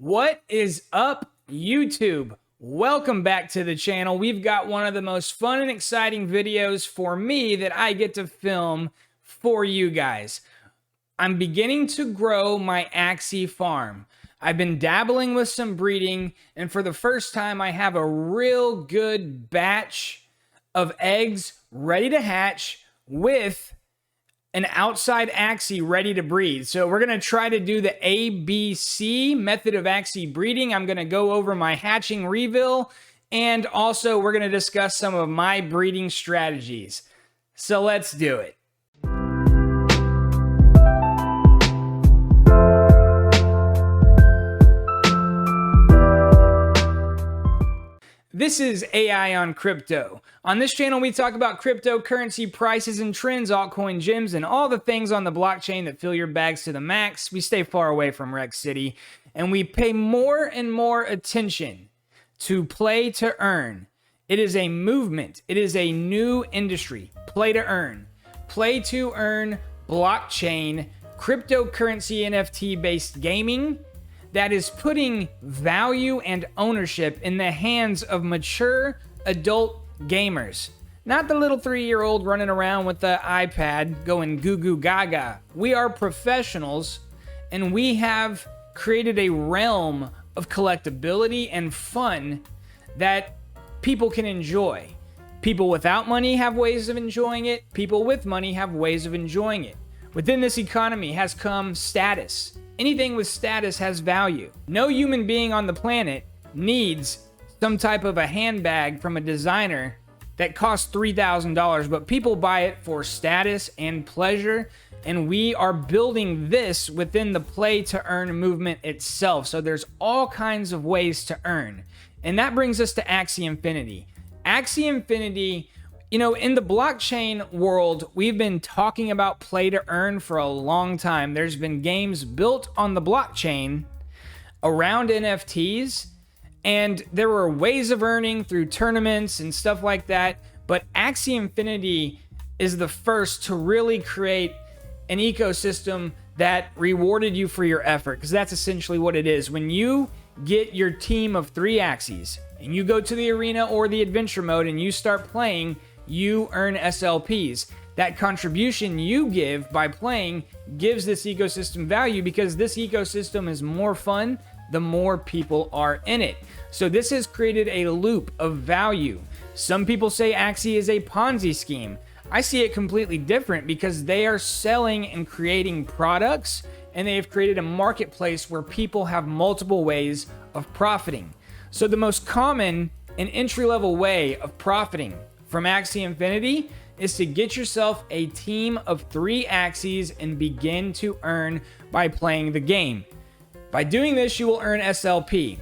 What is up, YouTube? Welcome back to the channel. We've got one of the most fun and exciting videos for me that I get to film for you guys. I'm beginning to grow my Axie farm. I've been dabbling with some breeding, and for the first time, I have a real good batch of eggs ready to hatch with an outside Axie ready to breed. So we're going to try to do the ABC method of Axie breeding. I'm going to go over my hatching reveal, and also we're going to discuss some of my breeding strategies. So let's do it. This is AI on Crypto. On this channel, we talk about cryptocurrency prices and trends, altcoin gems, and all the things on the blockchain that fill your bags to the max. We stay far away from Wreck City, and we pay more and more attention to play to earn. It is a movement. It is a new industry. Play to earn. Play to earn blockchain, cryptocurrency, NFT-based gaming that is putting value and ownership in the hands of mature adult gamers. Not the little 3-year-old running around with the iPad going goo goo gaga. We are professionals, and we have created a realm of collectability and fun that people can enjoy. People without money have ways of enjoying it. People with money have ways of enjoying it. Within this economy has come status. Anything with status has value. No human being on the planet needs some type of a handbag from a designer that costs $3,000, but people buy it for status and pleasure, and we are building this within the play to earn movement itself. So there's all kinds of ways to earn, and that brings us to Axie Infinity. Axie Infinity, you know, in the blockchain world, we've been talking about play to earn for a long time. There's been games built on the blockchain around NFTs, and there were ways of earning through tournaments and stuff like that. But Axie Infinity is the first to really create an ecosystem that rewarded you for your effort, because that's essentially what it is. When you get your team of 3 Axies and you go to the arena or the adventure mode and you start playing, you earn SLPs. That contribution you give by playing gives this ecosystem value, because this ecosystem is more fun the more people are in it. So this has created a loop of value. Some people say Axie is a Ponzi scheme. I see it completely different, because they are selling and creating products, and they have created a marketplace where people have multiple ways of profiting. So the most common and entry-level way of profiting from Axie Infinity is to get yourself a team of 3 Axies and begin to earn by playing the game. By doing this, you will earn SLP.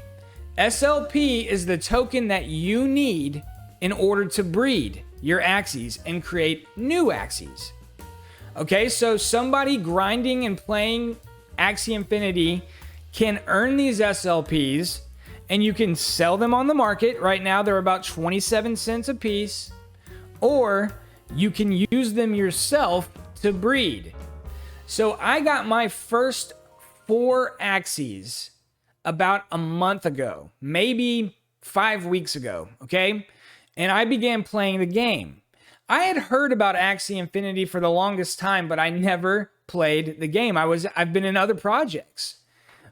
SLP is the token that you need in order to breed your Axies and create new Axies. Okay, so somebody grinding and playing Axie Infinity can earn these SLPs, and you can sell them on the market. Right now, they're about 27 cents a piece. Or you can use them yourself to breed. So I got my first 4 Axies about a month ago, maybe 5 weeks ago, okay? And I began playing the game. I had heard about Axie Infinity for the longest time, but I never played the game. I've been in other projects.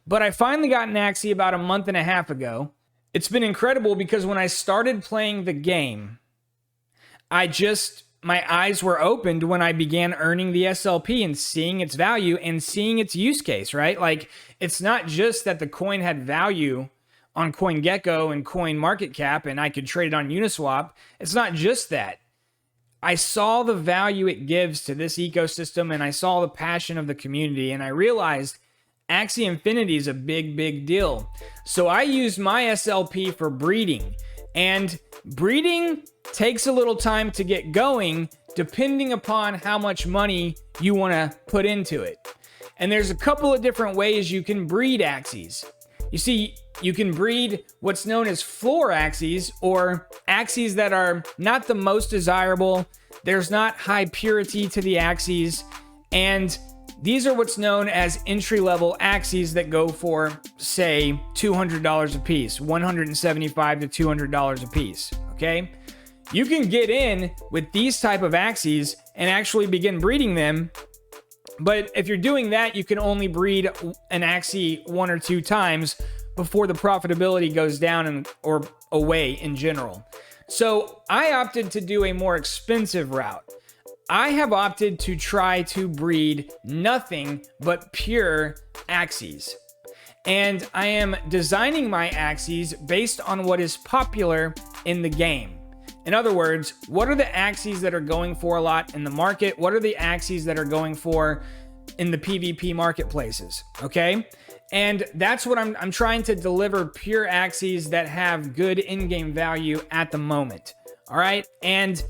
But I finally got an Axie about a month and a half ago. It's been incredible, because when I started playing the game, my eyes were opened when I began earning the SLP and seeing its value and seeing its use case, right? Like, it's not just that the coin had value on CoinGecko and CoinMarketCap and I could trade it on Uniswap. It's not just that. I saw the value it gives to this ecosystem, and I saw the passion of the community, and I realized Axie Infinity is a big, big deal. So I used my SLP for breeding, and breeding takes a little time to get going depending upon how much money you want to put into it. And there's a couple of different ways you can breed Axies. You see, you can breed what's known as floor Axies, or Axies that are not the most desirable. There's not high purity to the Axies, and These are what's known as entry-level Axies that go for, say, $200 a piece, $175 to $200 a piece, okay? You can get in with these type of Axies and actually begin breeding them, but if you're doing that, you can only breed an Axie 1 or 2 times before the profitability goes down or away in general. So I opted to do a more expensive route. I have opted to try to breed nothing but pure Axies. And I am designing my Axies based on what is popular in the game. In other words, what are the Axies that are going for a lot in the market? What are the Axies that are going for in the PvP marketplaces? Okay? And that's what I'm trying to deliver, pure Axies that have good in-game value at the moment. All right? And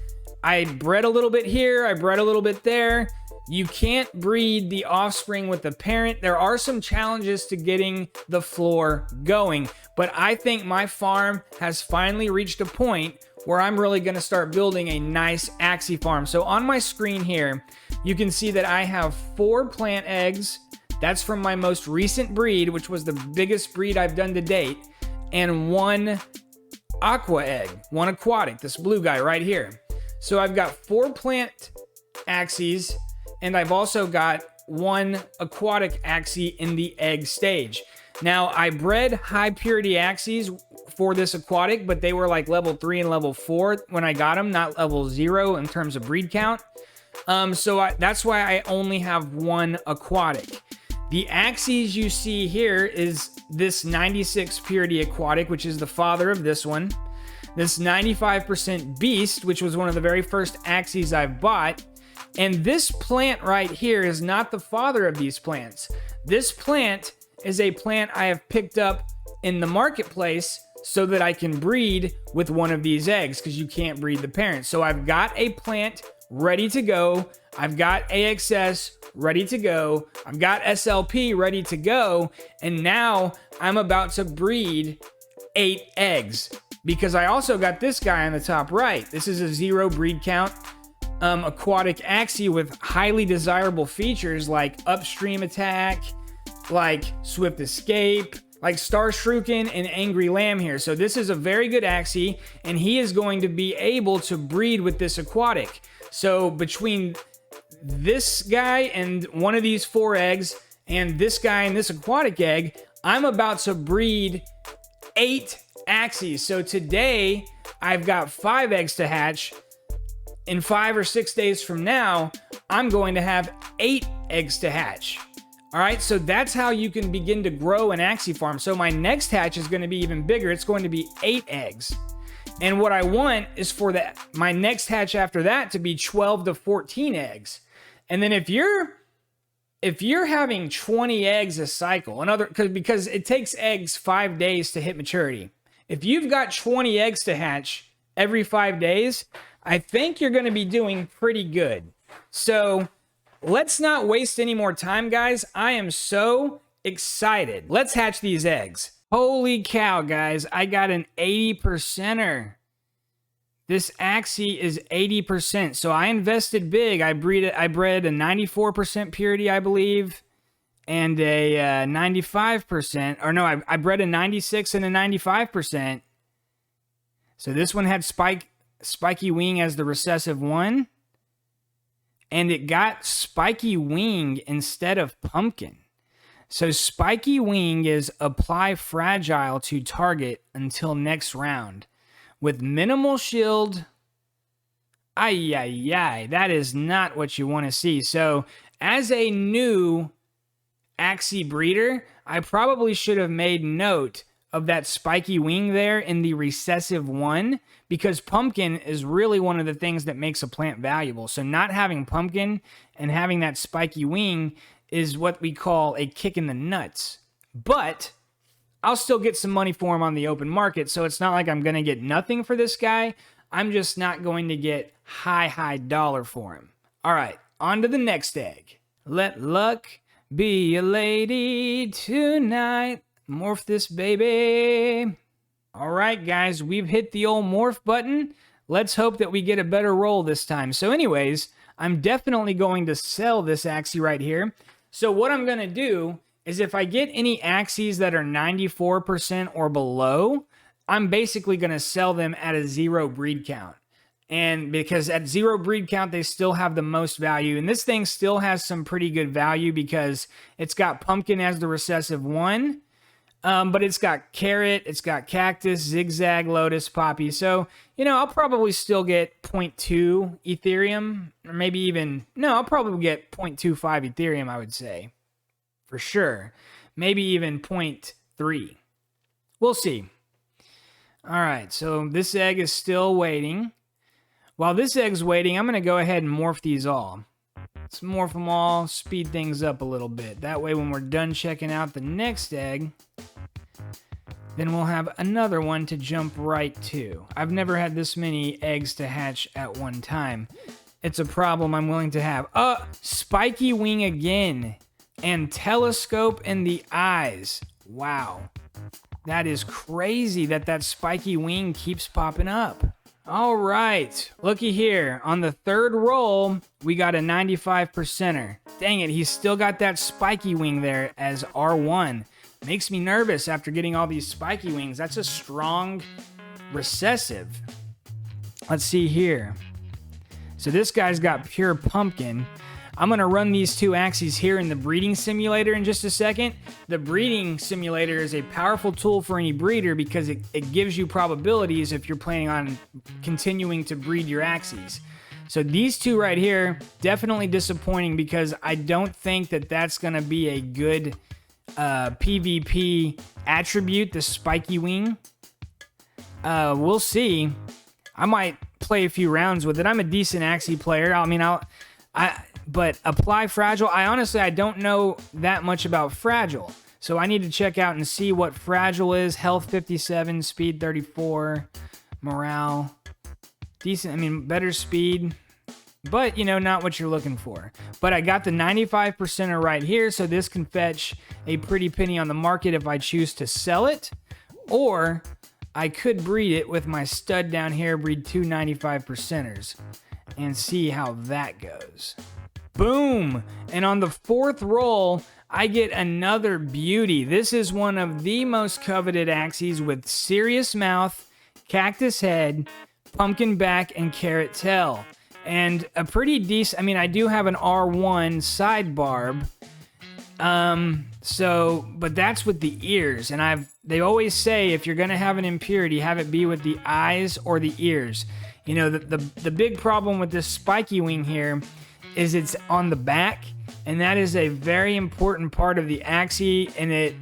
I bred a little bit here, I bred a little bit there. You can't breed the offspring with the parent. There are some challenges to getting the floor going, but I think my farm has finally reached a point where I'm really gonna start building a nice Axie farm. So on my screen here, you can see that I have 4 plant eggs. That's from my most recent breed, which was the biggest breed I've done to date, and 1 aqua egg, 1 aquatic, this blue guy right here. So I've got 4 plant Axies, and I've also got 1 aquatic Axie in the egg stage. Now, I bred high purity Axies for this aquatic, but they were like level 3 and level 4 when I got them, not level 0 in terms of breed count. That's why I only have 1 aquatic. The Axies you see here is this 96 purity aquatic, which is the father of this one. This 95% beast, which was one of the very first Axies I've bought. And this plant right here is not the father of these plants. This plant is a plant I have picked up in the marketplace so that I can breed with one of these eggs, because you can't breed the parent. So I've got a plant ready to go. I've got AXS ready to go. I've got SLP ready to go. And now I'm about to breed 8 eggs, because I also got this guy on the top right. This is a 0 breed count aquatic Axie with highly desirable features like upstream attack, like swift escape, like Star Shuriken and Angry Lamb here. So this is a very good Axie, and he is going to be able to breed with this aquatic. So between this guy and one of these 4 eggs, and this guy and this aquatic egg, I'm about to breed 8 Axies. So today, I've got 5 eggs to hatch. In 5 or 6 days from now, I'm going to have 8 eggs to hatch. All right, so that's how you can begin to grow an Axie farm. So my next hatch is going to be even bigger. It's going to be 8 eggs. And what I want is for my next hatch after that to be 12 to 14 eggs. And then if you're having 20 eggs a cycle, because it takes eggs 5 days to hit maturity. If you've got 20 eggs to hatch every 5 days, I think you're going to be doing pretty good. So let's not waste any more time, guys. I am so excited. Let's hatch these eggs. Holy cow, guys. I got an 80%er. This Axie is 80%. So I invested big. I bred a 94% purity, I believe, and a 95%. Or no, I bred a 96 and a 95%. So this one had Spiky Wing as the recessive one. And it got Spiky Wing instead of Pumpkin. So Spiky Wing is apply fragile to target until next round. With minimal shield. That is not what you want to see. So as a new Axie breeder, I probably should have made note of that Spiky Wing there in the recessive one, because Pumpkin is really one of the things that makes a plant valuable. So not having Pumpkin and having that Spiky Wing is what we call a kick in the nuts. But I'll still get some money for him on the open market, so it's not like I'm going to get nothing for this guy. I'm just not going to get high dollar for him. All right, on to the next egg. Let luck be a lady tonight. Morph this baby. All right, guys, we've hit the old morph button. Let's hope that we get a better roll this time. So anyways, I'm definitely going to sell this Axie right here. So what I'm going to do is if I get any Axies that are 94% or below, I'm basically going to sell them at a 0 breed count. And because at 0 breed count, they still have the most value. And this thing still has some pretty good value because it's got pumpkin as the recessive 1. But it's got carrot, it's got cactus, zigzag, lotus, poppy. So, I'll probably still get 0.2 Ethereum, or maybe even, no, I'll probably get 0.25 Ethereum, I would say. For sure. Maybe even 0.3. We'll see. All right, so this egg is still waiting. While this egg's waiting, I'm going to go ahead and morph these all. Let's morph them all, speed things up a little bit. That way when we're done checking out the next egg, then we'll have another one to jump right to. I've never had this many eggs to hatch at one time. It's a problem I'm willing to have. Spiky wing again. And telescope in the eyes. Wow. That is crazy that spiky wing keeps popping up. All right, looky here. On the third roll, we got a 95%er. Dang it, he's still got that spiky wing there as R1. Makes me nervous after getting all these spiky wings. That's a strong recessive. Let's see here. So this guy's got pure pumpkin. I'm going to run these two Axies here in the breeding simulator in just a second. The breeding simulator is a powerful tool for any breeder because it gives you probabilities if you're planning on continuing to breed your Axies. So these two right here, definitely disappointing because I don't think that's going to be a good PvP attribute, the spiky wing. We'll see. I might play a few rounds with it. I'm a decent Axie player. But apply fragile. I don't know that much about fragile. So I need to check out and see what fragile is. Health 57, speed 34, morale decent. Better speed, but not what you're looking for. But I got the 95%er right here, so this can fetch a pretty penny on the market if I choose to sell it, or I could breed it with my stud down here, breed two 95%ers, and see how that goes. Boom! And on the fourth roll, I get another beauty. This is one of the most coveted Axies with serious mouth, cactus head, pumpkin back, and carrot tail. And a pretty decent, I do have an R1 side barb. But that's with the ears. And they always say if you're going to have an impurity, have it be with the eyes or the ears. The big problem with this spiky wing here is it's on the back, and that is a very important part of the Axie, and it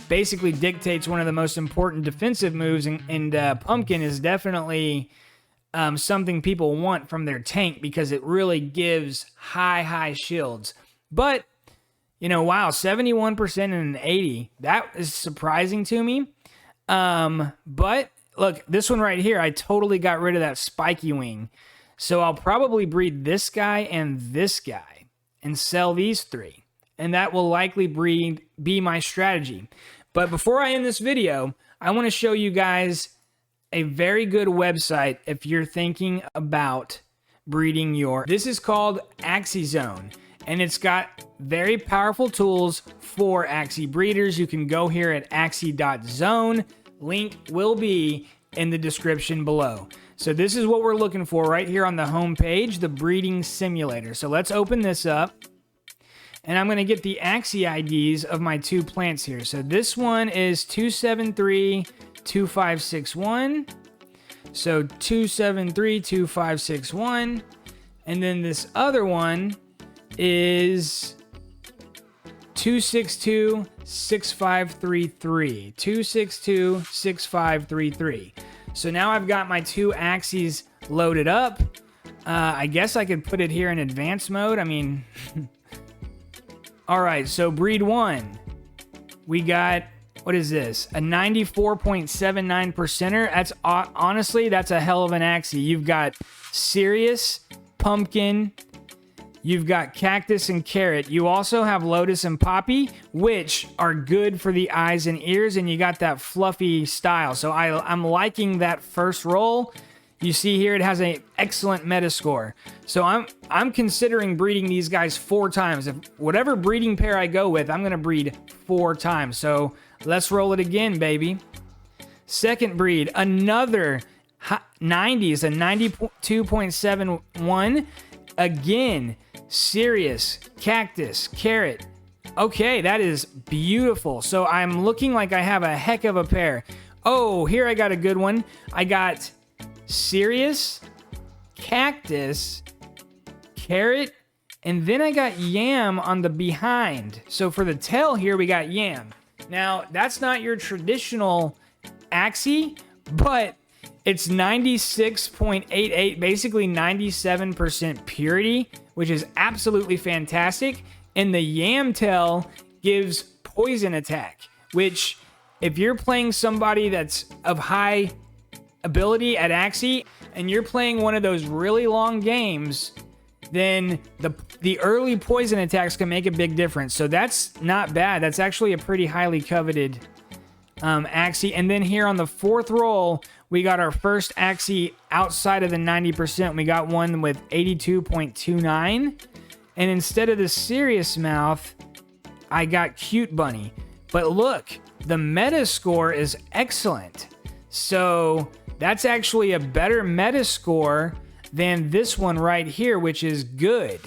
basically dictates one of the most important defensive moves, and Pumpkin is definitely something people want from their tank because it really gives high shields. But, wow, 71% and an 80, that is surprising to me. But, look, this one right here, I totally got rid of that spiky wing. So I'll probably breed this guy and this guy and sell these three. And that will likely be my strategy. But before I end this video, I want to show you guys a very good website if you're thinking about breeding your... This is called Axie Zone. And it's got very powerful tools for Axie breeders. You can go here at axie.zone. Link will be in the description below. So this is what we're looking for right here on the home page, the breeding simulator. So let's open this up. And I'm going to get the Axie IDs of my two plants here. So this one is 2732561. So 2732561. And then this other one is 2626533. 2626533. So now I've got my two Axies loaded up. I guess I could put it here in advanced mode. All right, so breed one. We got, what is this? A 94.79%er. That's honestly, that's a hell of an Axie. You've got Sirius, Pumpkin, you've got Cactus and Carrot. You also have Lotus and Poppy, which are good for the eyes and ears, and you got that fluffy style. So I'm liking that first roll. You see here, it has an excellent meta score. So I'm considering breeding these guys 4 times. If whatever breeding pair I go with, I'm gonna breed 4 times. So let's roll it again, baby. Second breed, another 90s, a 92.71. Again, Sirius, Cactus, Carrot. Okay, that is beautiful. So I'm looking like I have a heck of a pair. Oh, here I got a good one. I got Sirius, Cactus, Carrot, and then I got Yam on the behind. So for the tail here, we got Yam. Now, that's not your traditional Axie, but it's 96.88, basically 97% purity, which is absolutely fantastic. And the Yam tail gives poison attack, which if you're playing somebody that's of high ability at Axie and you're playing one of those really long games, then the early poison attacks can make a big difference. So that's not bad. That's actually a pretty highly coveted Axie. And then here on the 4th roll, we got our first Axie outside of the 90%. We got one with 82.29. And instead of the Serious Mouth, I got Cute Bunny. But look, the meta score is excellent. So that's actually a better meta score than this one right here, which is good.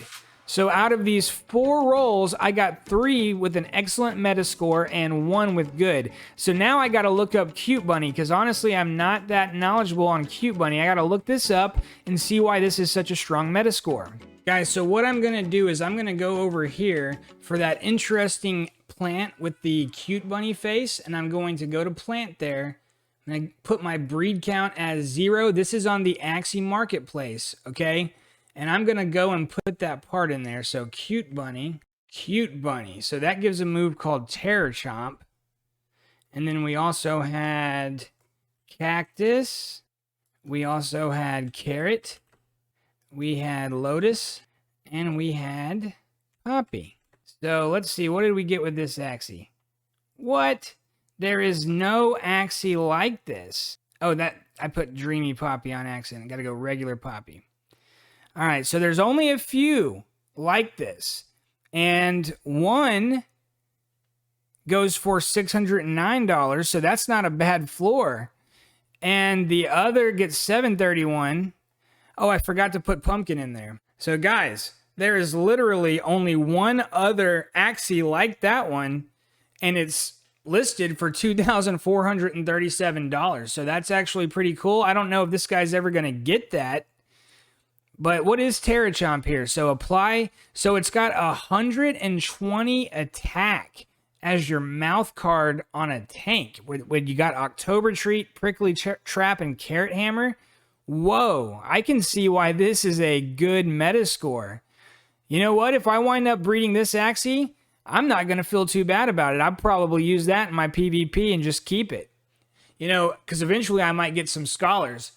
So out of these 4 rolls, I got 3 with an excellent meta score and 1 with good. So now I got to look up Cute Bunny, because honestly, I'm not that knowledgeable on Cute Bunny. I got to look this up and see why this is such a strong meta score. Guys, so what I'm going to do is I'm going to go over here for that interesting plant with the Cute Bunny face, and I'm going to go to plant there. And I put my breed count as 0. This is on the Axie Marketplace, okay? And I'm going to go and put that part in there. So Cute Bunny. So that gives a move called Terror Chomp. And then we also had Cactus. We also had Carrot. We had Lotus. And we had Poppy. So let's see. What did we get with this Axie? What? There is no Axie like this. Oh, that I put Dreamy Poppy on accident. Got to go regular Poppy. All right, so there's only a few like this. And one goes for $609, so that's not a bad floor. And the other gets $731. Oh, I forgot to put Pumpkin in there. So guys, there is literally only one other Axie like that one, and it's listed for $2,437. So that's actually pretty cool. I don't know if this guy's ever going to get that. But what is Terror Chomp here? So apply. So it's got 120 attack as your mouth card on a tank. When you got October Treat, Prickly Trap, and Carrot Hammer. Whoa, I can see why this is a good meta score. You know what? If I wind up breeding this Axie, I'm not going to feel too bad about it. I'll probably use that in my PvP and just keep it. You know, because eventually I might get some scholars.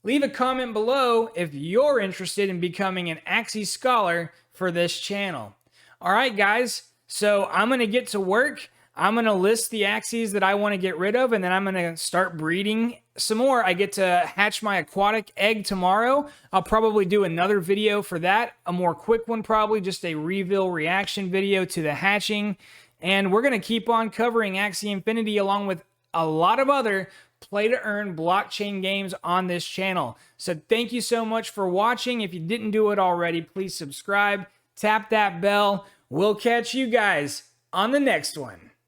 Leave a comment below if you're interested in becoming an Axie Scholar for this channel. All right, guys. So I'm going to get to work. I'm going to list the Axies that I want to get rid of, and then I'm going to start breeding some more. I get to hatch my aquatic egg tomorrow. I'll probably do another video for that, a more quick one probably, just a reveal reaction video to the hatching. And we're going to keep on covering Axie Infinity along with a lot of other play-to-earn blockchain games on this channel. So thank you so much for watching. If you didn't do it already, please subscribe, tap that bell. We'll catch you guys on the next one.